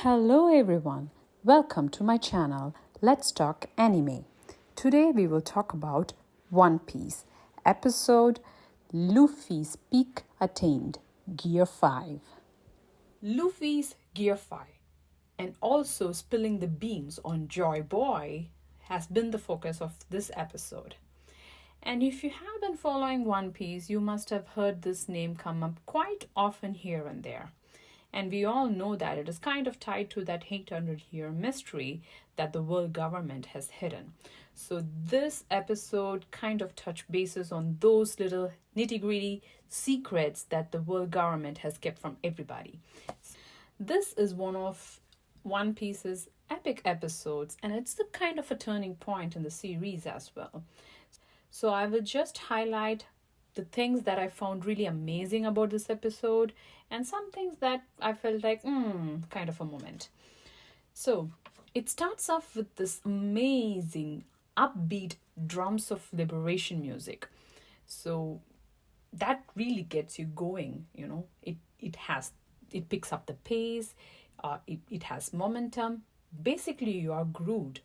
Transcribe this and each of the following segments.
Hello everyone, welcome to my channel. Let's talk anime. Today we will talk about One Piece episode Luffy's Peak Attained, Gear 5. Luffy's Gear 5 and also spilling the beans on Joy Boy has been the focus of this episode. And if you have been following One Piece, you must have heard this name come up quite often here and there. And we all know that it is kind of tied to that 800-year mystery that the world government has hidden. So this episode kind of touched bases on those little nitty-gritty secrets that the world government has kept from everybody. This is one of One Piece's epic episodes, and it's the kind of a turning point in the series as well. So I will just highlight the things that I found really amazing about this episode and some things that I felt like, kind of a moment. So it starts off with this amazing upbeat drums of liberation music. So that really gets you going, It picks up the pace, it has momentum. Basically, you are grooved.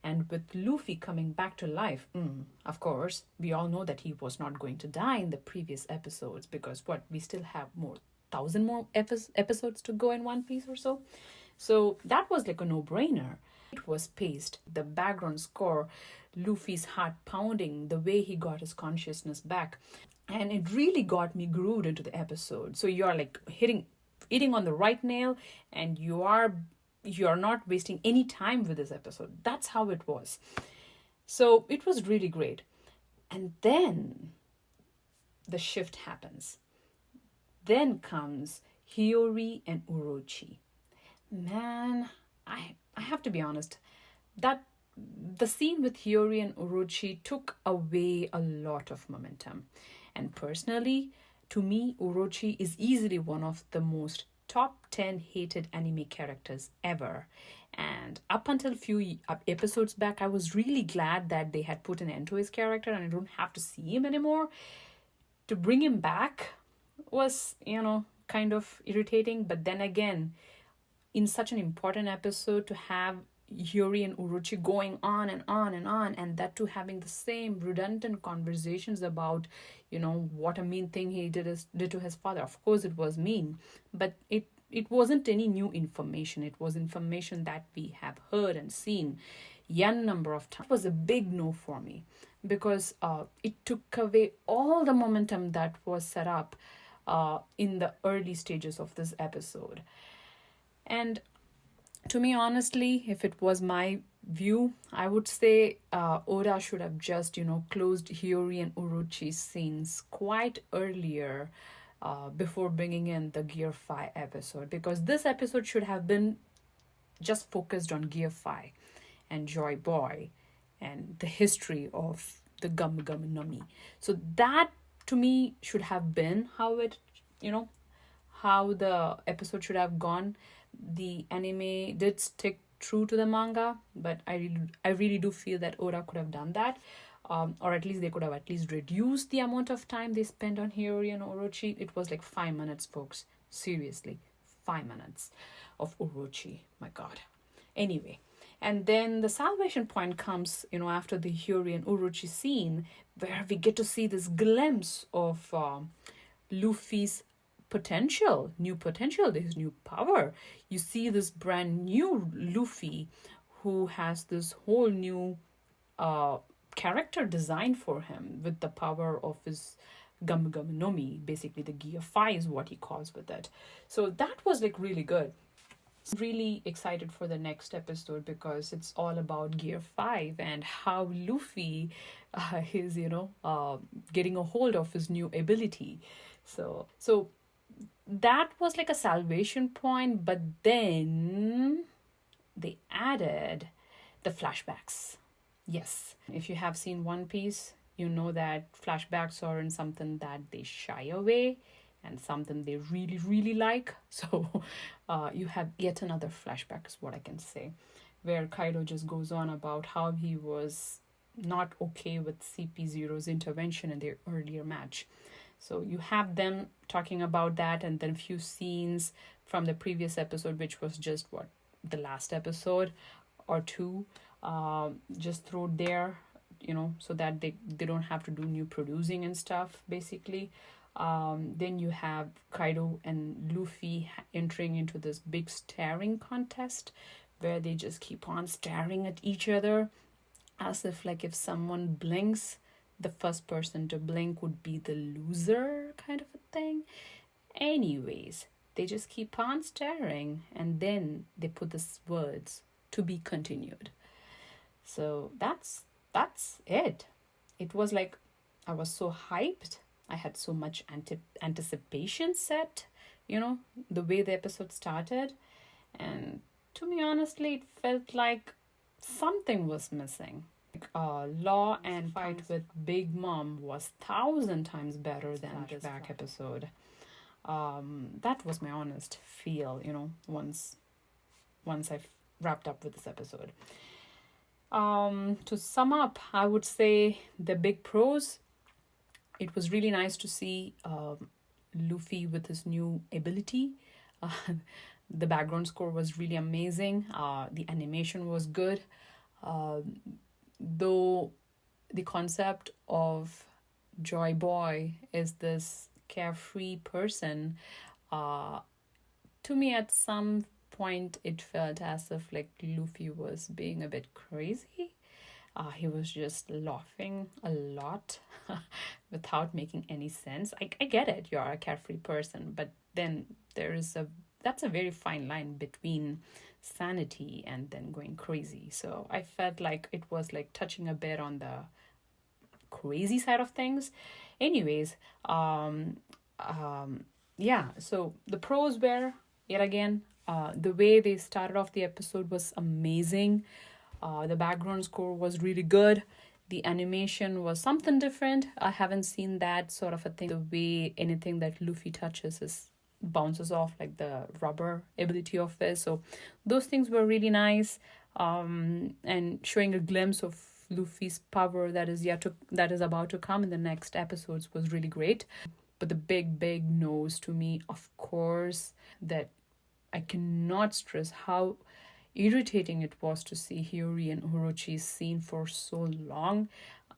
And with Luffy coming back to life, of course, we all know that he was not going to die in the previous episodes because we still have 1,000 more episodes to go in One Piece or so. So that was like a no-brainer. It was paced, the background score, Luffy's heart pounding, the way he got his consciousness back. And it really got me glued into the episode. So you're like hitting on the right nail, and you're not wasting any time with this episode. That's how it was. So it was really great. And then the shift happens. Then comes Hiyori and Orochi. Man, I have to be honest, that the scene with Hiyori and Orochi took away a lot of momentum. And personally, to me, Orochi is easily one of the most top 10 hated anime characters ever. And up until a few episodes back, I was really glad that they had put an end to his character and I don't have to see him anymore. To bring him back was, kind of irritating. But then again, in such an important episode, to have Hiyori and Orochi going on and on and on, and that too having the same redundant conversations about, what a mean thing he did to his father. Of course, it was mean, but it wasn't any new information. It was information that we have heard and seen n number of times. It was a big no for me because it took away all the momentum that was set up in the early stages of this episode. And to me, honestly, if it was my view, I would say Oda should have just, closed Hiyori and Orochi's scenes quite earlier before bringing in the Gear 5 episode. Because this episode should have been just focused on Gear 5 and Joy Boy and the history of the Gum Gum Nami. So that, to me, should have been how the episode should have gone. The anime did stick true to the manga, but I really do feel that Oda could have done that, or at least they could have at least reduced the amount of time they spent on Hiyori and Orochi. It was like 5 minutes, folks. Seriously, 5 minutes of Orochi. My God. Anyway, and then the salvation point comes, after the Hiyori and Orochi scene, where we get to see this glimpse of Luffy's new potential, his new power. You see this brand new Luffy who has this whole new character design for him with the power of his Gum Gum Nomi. Basically, the Gear 5 is what he calls with it. So that was like really good. I'm really excited for the next episode because it's all about Gear 5 and how Luffy is, getting a hold of his new ability. So that was like a salvation point, but then they added the flashbacks. Yes, if you have seen One Piece, you know that flashbacks are something that they shy away and something they really, really like. So you have yet another flashback is what I can say, where Kaido just goes on about how he was not okay with CP0's intervention in their earlier match. So you have them talking about that, and then a few scenes from the previous episode, which was just the last episode or two, just throw there, so that they don't have to do new producing and stuff, basically. Then you have Kaido and Luffy entering into this big staring contest where they just keep on staring at each other, as if like if someone blinks, the first person to blink would be the loser, kind of a thing. Anyways, they just keep on staring, and then they put these words, "to be continued." So that's it. It was like I was so hyped. I had so much anticipation set, the way the episode started. And to me, honestly, it felt like something was missing. Law and fight with Big Mom was 1,000 times better than this back episode. That was my honest feel, once I've wrapped up with this episode. To sum up, I would say the big pros. It was really nice to see Luffy with his new ability. The background score was really amazing. The animation was good. Though the concept of Joy Boy is this carefree person, to me at some point it felt as if like Luffy was being a bit crazy. He was just laughing a lot without making any sense. I get it, you're a carefree person, but then that's a very fine line between sanity and then going crazy. So I felt like it was like touching a bit on the crazy side of things. Anyways, yeah, so the pros were, yet again, the way they started off the episode was amazing. The background score was really good. The animation was something different. I haven't seen that sort of a thing. The way anything that Luffy touches bounces off, like the rubber ability of it. So those things were really nice. And showing a glimpse of Luffy's power that is about to come in the next episodes was really great. But the big no's to me, of course, that I cannot stress how irritating it was to see Hiyori and Orochi's scene for so long.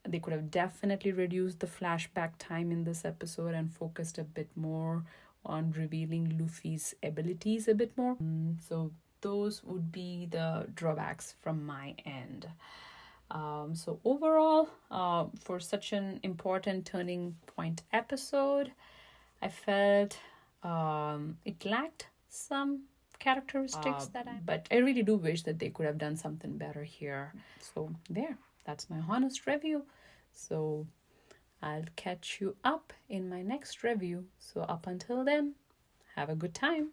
They could have definitely reduced the flashback time in this episode and focused a bit more on revealing Luffy's abilities a bit more. So those would be the drawbacks from my end. So overall, for such an important turning point episode, I felt it lacked some characteristics but I really do wish that they could have done something better here. So that's my honest review. So I'll catch you up in my next review. So up until then, have a good time.